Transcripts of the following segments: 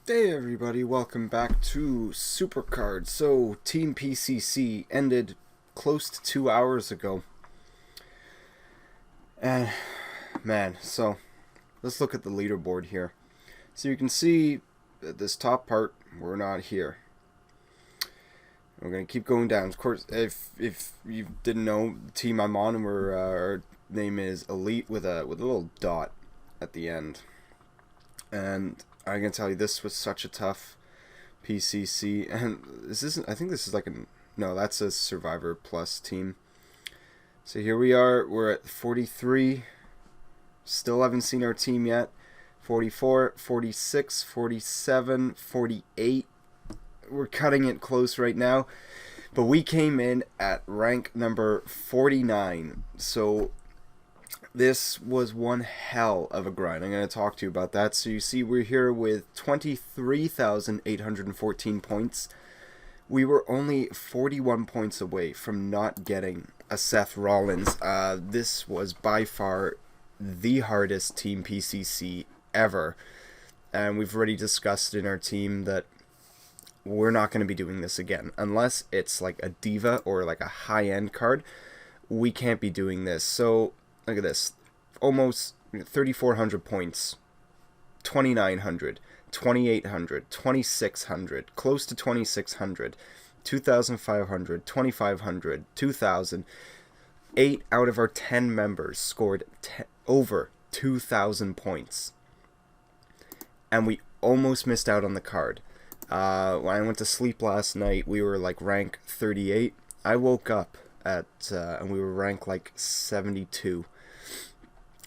Hey everybody, welcome back to Supercard. So, Team PCC ended close to 2 hours ago. And, man, so let's look at the leaderboard here. So you can see at this top part, we're not here. We're going to keep going down. Of course, if you didn't know, the team I'm on, our name is Elite with a little dot at the end. And I can tell you, this was such a tough PCC, and this isn't. I think this is like no, that's a Survivor Plus team. So here we are. We're at 43. Still haven't seen our team yet. 44, 46, 47, 48. We're cutting it close right now, but we came in at rank number 49. So this was one hell of a grind. I'm going to talk to you about that. So you see we're here with 23,814 points. We were only 41 points away from not getting a Seth Rollins. This was by far the hardest Team PCC ever. And we've already discussed in our team that we're not going to be doing this again. Unless it's like a diva or like a high-end card, we can't be doing this. So look at this, almost 3,400 points, 2,900, 2,800, 2,600, close to 2,600, 2,500, 2,500, 2,000. 8 out of our 10 members scored over 2,000 points. And we almost missed out on the card. When I went to sleep last night, we were like rank 38. I woke up and we were ranked like 72.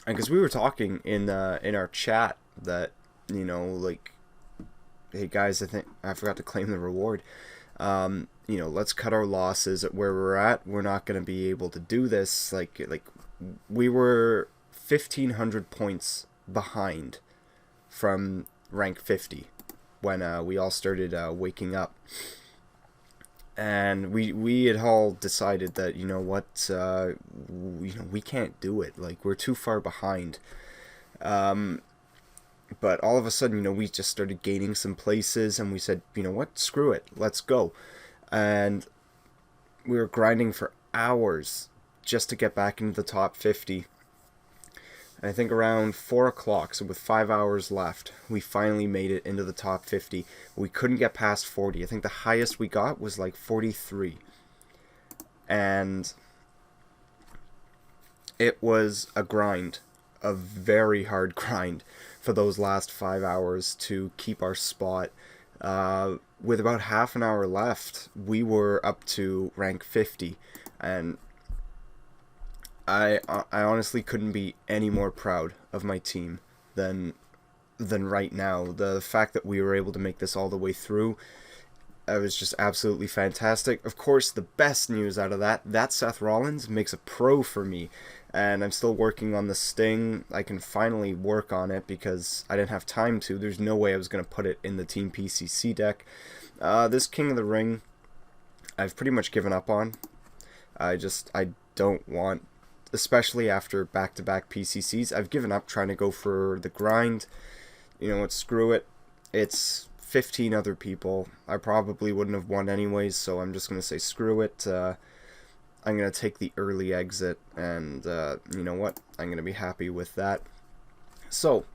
And because we were talking in our chat that, you know, like, hey guys, I think I forgot to claim the reward. You know, let's cut our losses at where we're at. We're not going to be able to do this. Like we were 1,500 points behind from rank 50 when we all started waking up. And we had all decided that, you know what, we can't do it. Like, we're too far behind. But all of a sudden, you know, we just started gaining some places, and we said, you know what, screw it, let's go. And we were grinding for hours just to get back into the top 50. And I think around 4 o'clock, so with 5 hours left, we finally made it into the top 50. We couldn't get past 40. I think the highest we got was like 43. And it was a grind, a very hard grind for those last 5 hours to keep our spot. With about half an hour left, we were up to rank 50. And I honestly couldn't be any more proud of my team than right now. The fact that we were able to make this all the way through, it was just absolutely fantastic. Of course, the best news out of that Seth Rollins makes a pro for me, and I'm still working on the Sting. I can finally work on it because I didn't have time to. There's no way I was going to put it in the Team PCC deck. This King of the Ring, I've pretty much given up on. I don't want, especially after back-to-back PCCs, I've given up trying to go for the grind. You know what, screw it. It's 15 other people. I probably wouldn't have won anyways, so I'm just going to say screw it. I'm going to take the early exit, and you know what, I'm going to be happy with that. So,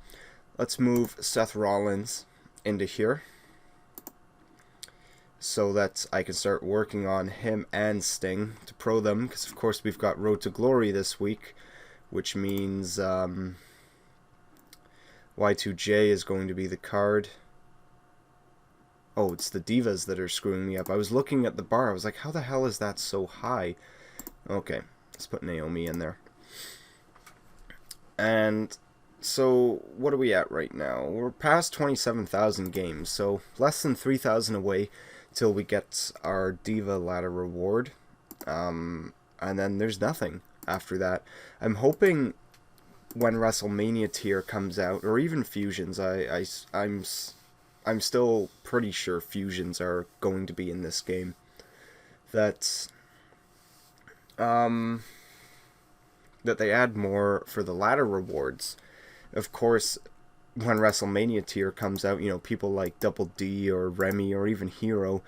let's move Seth Rollins into here, so that I can start working on him and Sting to pro them, because of course we've got Road to Glory this week, which means Y2J is going to be the card. Oh, it's the divas that are screwing me up. I was looking at the bar, I was like, how the hell is that so high? Okay, let's put Naomi in there. And so, what are we at right now? We're past 27,000 games, so less than 3,000 away till we get our Diva ladder reward, and then there's nothing after that. I'm hoping when WrestleMania tier comes out, or even fusions, I'm still pretty sure fusions are going to be in this game. That they add more for the ladder rewards. Of course, when WrestleMania tier comes out, people like Double D or Remy or even Hero,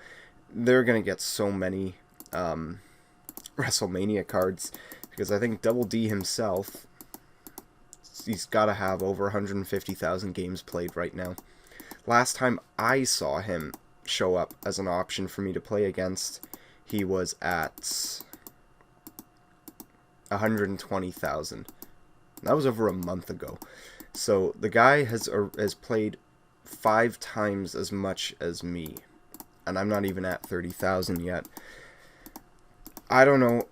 they're going to get so many WrestleMania cards, because I think Double D himself, he's got to have over 150,000 games played right now. Last time I saw him show up as an option for me to play against, he was at 120,000. That was over a month ago. So the guy has played 5 times as much as me, and I'm not even at 30,000 yet. I don't know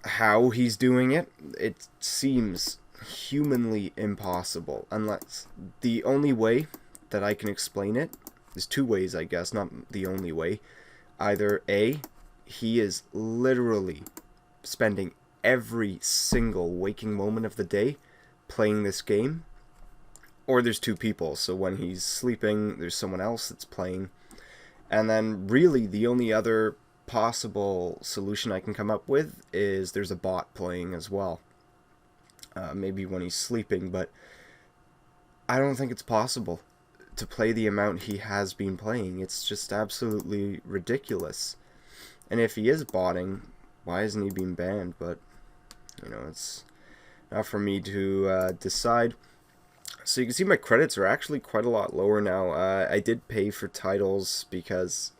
how he's doing it. It seems humanly impossible, unless the only way that I can explain it is 2 ways, I guess, not the only way. Either A, he is literally spending every single waking moment of the day playing this game, or there's 2 people, so when he's sleeping, there's someone else that's playing. And then really the only other possible solution I can come up with is there's a bot playing as well. Maybe when he's sleeping, but I don't think it's possible to play the amount he has been playing. It's just absolutely ridiculous. And if he is botting, why isn't he being banned? But, it's not for me to decide. So you can see my credits are actually quite a lot lower now. I did pay for titles because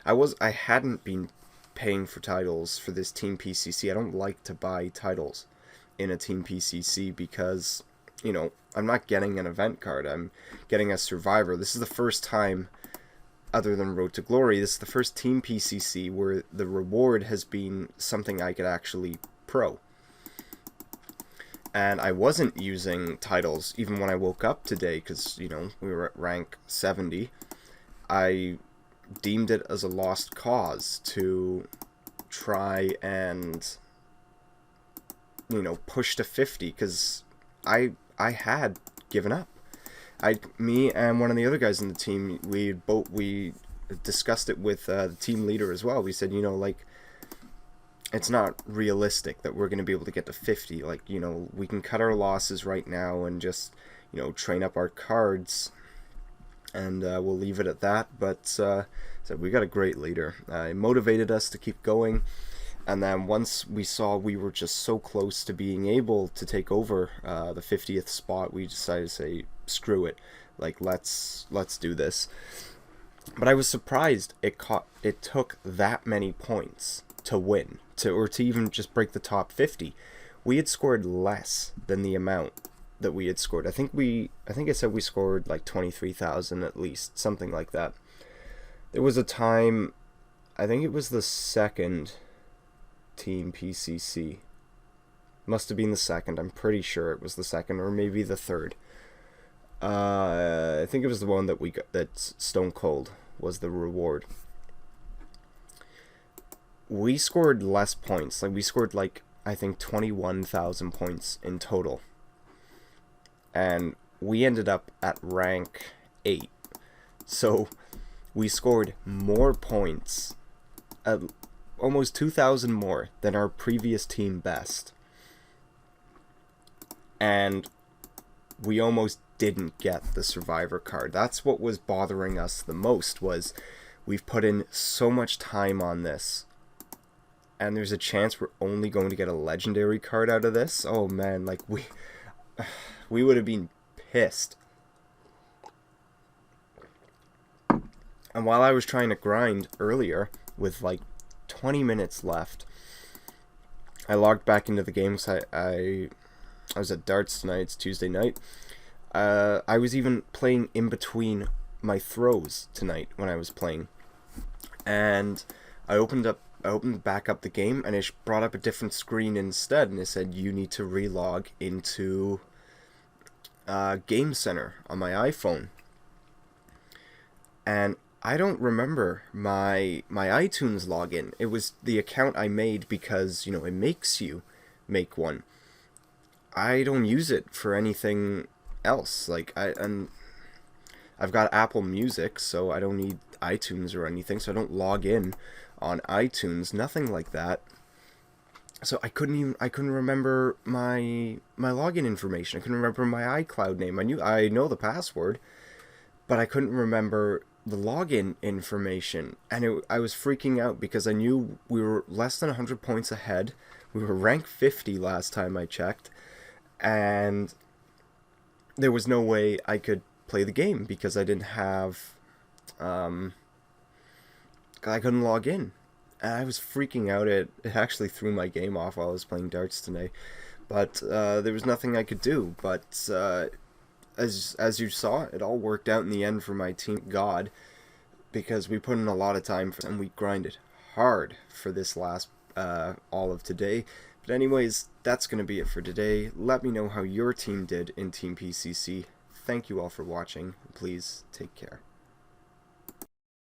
I hadn't been paying for titles for this Team PCC. I don't like to buy titles in a Team PCC because, I'm not getting an event card. I'm getting a survivor. This is the first time, other than Road to Glory, this is the first Team PCC where the reward has been something I could actually pro. And I wasn't using titles even when I woke up today because, we were at rank 70. I deemed it as a lost cause to try and, push to 50 because I had given up. Me and one of the other guys in the team, we discussed it with the team leader as well. We said, it's not realistic that we're going to be able to get to 50. We can cut our losses right now and just, train up our cards, and we'll leave it at that. But so we got a great leader. It motivated us to keep going. And then once we saw we were just so close to being able to take over the 50th spot, we decided to say, screw it. Let's do this. But I was surprised it took that many points to win, or to even just break the top 50. We had scored less than the amount that we had scored. I think I said we scored 23,000 at least, something like that. There was a time, I think it was the second Team PCC. Must have been the second. I'm pretty sure it was the second, or maybe the third. I think it was the one that we got, that Stone Cold was the reward. We scored less points. We scored I think 21,000 points in total. And we ended up at rank 8. So we scored more points, almost 2,000 more than our previous team best. And we almost didn't get the survivor card. That's what was bothering us the most, was we've put in so much time on this, and there's a chance we're only going to get a legendary card out of this. Oh man, we would have been pissed. And while I was trying to grind earlier with 20 minutes left, I logged back into the game because I was at darts tonight. It's Tuesday night. I was even playing in between my throws tonight when I was playing, and I opened back up the game, and it brought up a different screen instead, and it said you need to relog into Game Center on my iPhone. And I don't remember my iTunes login. It was the account I made because, it makes you make one. I don't use it for anything else. I've got Apple Music, so I don't need iTunes or anything, so I don't log in on iTunes, nothing like that. So I couldn't remember my login information. I couldn't remember my iCloud name. I know the password, but I couldn't remember the login information, and I was freaking out because I knew we were less than 100 points ahead. We were ranked 50 last time I checked, and there was no way I could play the game because I didn't have I couldn't log in. And I was freaking out. It actually threw my game off while I was playing darts today. But there was nothing I could do. But as you saw, it all worked out in the end for my team. God, because we put in a lot of time and we grinded hard for this last all of today. But anyways, that's going to be it for today. Let me know how your team did in Team PCC. Thank you all for watching. Please take care.